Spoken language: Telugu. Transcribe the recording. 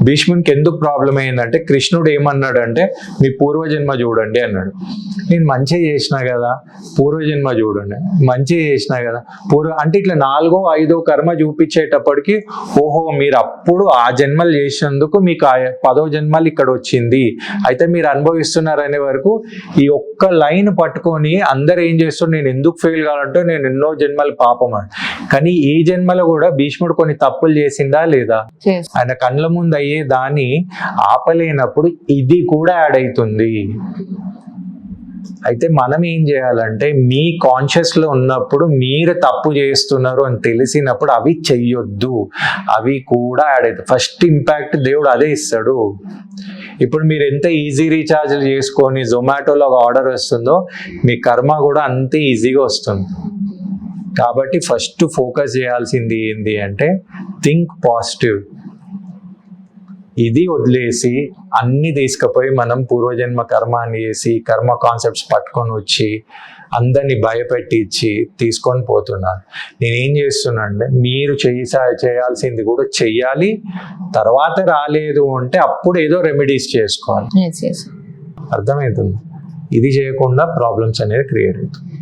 భీష్మునికి ఎందుకు ప్రాబ్లం అయిందంటే కృష్ణుడు ఏమన్నాడంటే మీ పూర్వజన్మ చూడండి అన్నాడు. నేను మంచిగా చేసినా కదా, పూర్వజన్మ చూడండి, మంచిగా చేసినా కదా అంటే ఇట్లా 4వ 5వ కర్మ చూపించేటప్పటికి ఓహో మీరు అప్పుడు ఆ జన్మలు చేసినందుకు మీకు 10వ జన్మలు ఇక్కడ వచ్చింది, అయితే మీరు అనుభవిస్తున్నారు అనే వరకు ఈ ఒక్క లైన్ పట్టుకొని అందరు ఏం చేస్తారు, నేను ఎందుకు ఫెయిల్ కావాలంటే నేను ఎన్నో జన్మలు పాపం అని. కానీ ఈ జన్మలో కూడా భీష్ముడు కొన్ని తప్పులు చేసిందా లేదా? ఆయన కళ్ళ ముందు అయ్యే దాన్ని ఆపలేనప్పుడు ఇది కూడా యాడ్ అవుతుంది. అయితే మనం ఏం చేయాలంటే మీ కాన్షియస్లో ఉన్నప్పుడు మీరు తప్పు చేస్తున్నారు అని తెలిసినప్పుడు అవి చెయ్యొద్దు, అవి కూడా యాడ్ అవుతాయి. ఫస్ట్ ఇంపాక్ట్ దేవుడు అదే ఇస్తాడు. ఇప్పుడు మీరు ఎంత ఈజీ రీఛార్జ్లు చేసుకొని జొమాటోలో ఒక ఆర్డర్ వస్తుందో మీ కర్మ కూడా అంతే ఈజీగా వస్తుంది. కాబట్టి ఫస్ట్ ఫోకస్ చేయాల్సింది ఏంటి అంటే థింక్ పాజిటివ్. ఇది వదిలేసి అన్ని తీసుకుపోయి మనం పూర్వజన్మ కర్మ అని చేసి కర్మ కాన్సెప్ట్స్ పట్టుకొని వచ్చి అందరినీ భయపెట్టి ఇచ్చి తీసుకొని పోతున్నారు. నేనేం చేస్తున్నా అంటే మీరు చేయాల్సింది కూడా చెయ్యాలి, తర్వాత రాలేదు అంటే అప్పుడు ఏదో రెమెడీస్ చేసుకోవాలి. అర్థమవుతుంది? ఇది చేయకుండా ప్రాబ్లమ్స్ అనేది క్రియేట్ అవుతుంది.